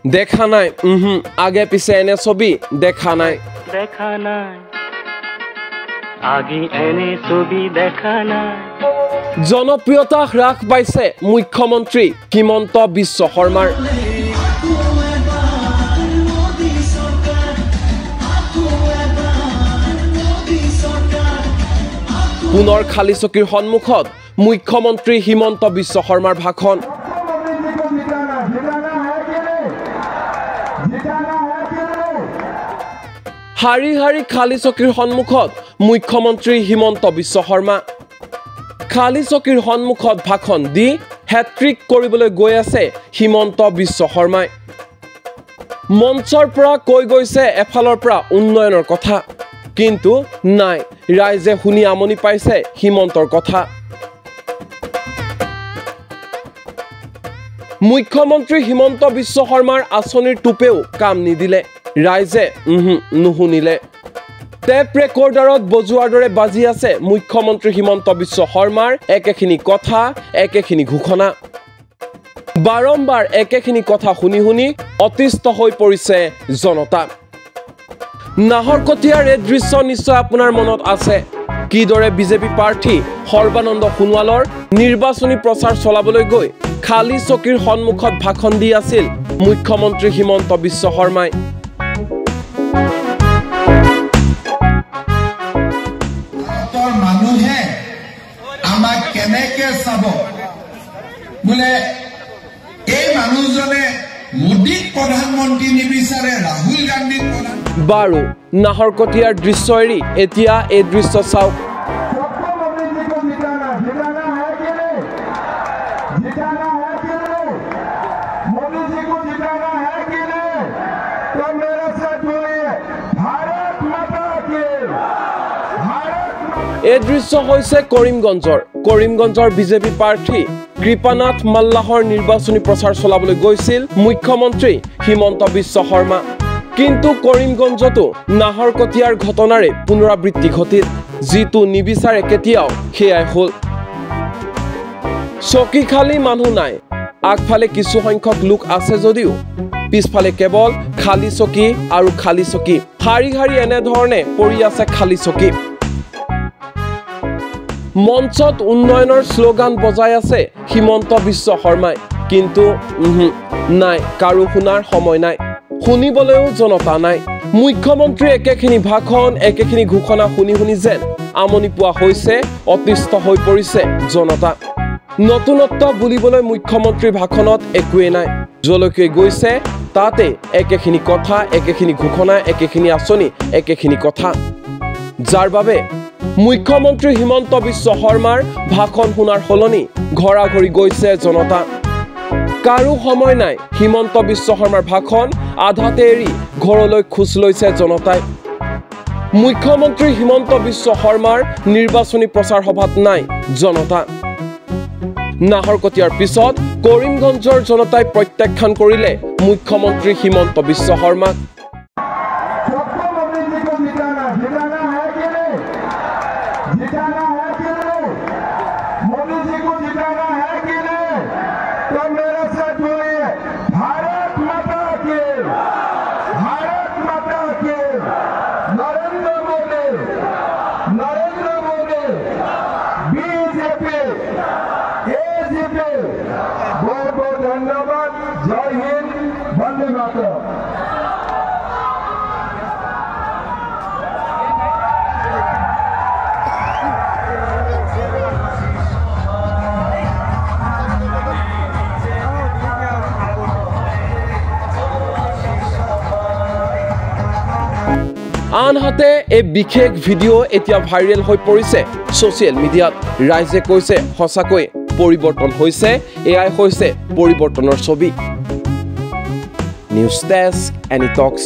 দেখা নাই আগে পিছে এনে ছবি দেখা নাই আগে এনে ছবি দেখা নাই জনপ্ৰিয়তা হ্ৰাস পাইছে মুখ্যমন্ত্ৰী হিমন্ত বিশ্ব শৰ্মাৰ পুনৰ খালী চকীৰ সন্মুখত মুখ্যমন্ত্ৰী হিমন্ত বিশ্ব শৰ্মাৰ ভাষণ হাৰি হাৰি খালী চকীৰ সন্মুখত মুখ্যমন্ত্ৰী হিমন্ত বিশ্ব শৰ্মা খালী চকীৰ সন্মুখত ভাষণ দি হেট্ৰিক কৰিবলৈ গৈ আছে হিমন্ত বিশ্ব শৰ্মাই মঞ্চৰ পৰা কৈ গৈছে এফালৰ পৰা উন্নয়নৰ কথা কিন্তু নাই ৰাইজে শুনি আমনি পাইছে হিমন্তৰ কথা মুখ্যমন্ত্ৰী হিমন্ত বিশ্ব শৰ্মাৰ আঁচনিৰ টুপেও কাম নিদিলে ৰাইজে নুশুনিলে টেপ ৰেকৰ্ডাৰত বজোৱাৰ দৰে বাজি আছে মুখ্যমন্ত্ৰী হিমন্ত বিশ্ব শৰ্মাৰ একেখিনি কথা একেখিনি ঘোষণা বাৰম্বাৰ একেখিনি কথা শুনি শুনি অতিষ্ঠ হৈ পৰিছে জনতা নাহৰকটীয়াৰ এই দৃশ্য নিশ্চয় আপোনাৰ মনত আছে কিদৰে বিজেপি প্ৰাৰ্থী সৰ্বানন্দ সোণোৱালৰ নিৰ্বাচনী প্ৰচাৰ চলাবলৈ গৈ খালী চকীৰ সন্মুখত ভাষণ দি আছিল মুখ্যমন্ত্ৰী হিমন্ত বিশ্ব শৰ্মাই মানুহে আমাক কেনেকে চাব বোলে এই মানুহজনে মোদীক প্ৰধানমন্ত্ৰী নিবিচাৰে ৰাহুল গান্ধীক প্ৰধান বাৰু নাহৰকটীয়াৰ দৃশ্য এৰি এতিয়া এই দৃশ্য চাওক এই দৃশ্য হৈছে কৰিমগঞ্জৰ বিজেপি প্ৰাৰ্থী কৃপানাথ মাল্লাহৰ নিৰ্বাচনী প্ৰচাৰ চলাবলৈ গৈছিল মুখ্যমন্ত্ৰী হিমন্ত বিশ্ব শৰ্মা কিন্তু কৰিমগঞ্জতো নাহৰকটীয়াৰ ঘটনাৰে পুনৰাবৃত্তি ঘটিল যিটো নিবিচাৰে কেতিয়াও সেয়াই হ'ল চকী খালী মানুহ নাই আগফালে কিছু সংখ্যক লোক আছে যদিও পিছফালে কেৱল খালী চকী আৰু খালী চকী হাৰি হাৰি এনেধৰণে পৰি আছে খালী চকী মঞ্চত উন্নয়নৰ শ্লোগান বজাই আছে হিমন্ত বিশ্ব শৰ্মাই কিন্তু নাই কাৰো শুনাৰ সময় নাই শুনিবলৈও জনতা নাই মুখ্যমন্ত্ৰী একেখিনি ভাষণ একেখিনি ঘোষণা শুনি শুনি যেন আমনি পোৱা হৈছে অতিষ্ঠ হৈ পৰিছে জনতা নতুনত্ব বুলিবলৈ মুখ্যমন্ত্ৰীৰ ভাষণত একোৱেই নাই যলৈকে গৈছে তাতে একেখিনি কথা একেখিনি ঘোষণা একেখিনি আঁচনি একেখিনি কথা যাৰ বাবে মুখ্যমন্ত্ৰী হিমন্ত বিশ্ব শৰ্মাৰ ভাষণ শুনাৰ সলনি ঘৰাঘৰি গৈছে জনতা কাৰো সময় নাই হিমন্ত বিশ্ব শৰ্মাৰ ভাষণ আধাতে এৰি ঘৰলৈ খোজ লৈছে জনতাই মুখ্যমন্ত্ৰী হিমন্ত বিশ্ব শৰ্মাৰ নিৰ্বাচনী প্ৰচাৰ সভাত নাই জনতা নাহৰকটীয়াৰ পিছত কৰিমগঞ্জৰ জনতাই প্ৰত্যাখ্যান কৰিলে মুখ্যমন্ত্ৰী হিমন্ত বিশ্ব শৰ্মাক ধন্যবাদ জয় হিন্দ বন্দে মাতৰম আনহাতে এই বিশেষ ভিডিঅ' এতিয়া ভাইৰেল হৈ পৰিছে ছ'চিয়েল মিডিয়াত ৰাইজে কৈছে সঁচাকৈ পৰিৱৰ্তন হৈছে এয়াই হৈছে পৰিৱৰ্তনৰ ছবি নিউজ ডেস্ক এনি টক্স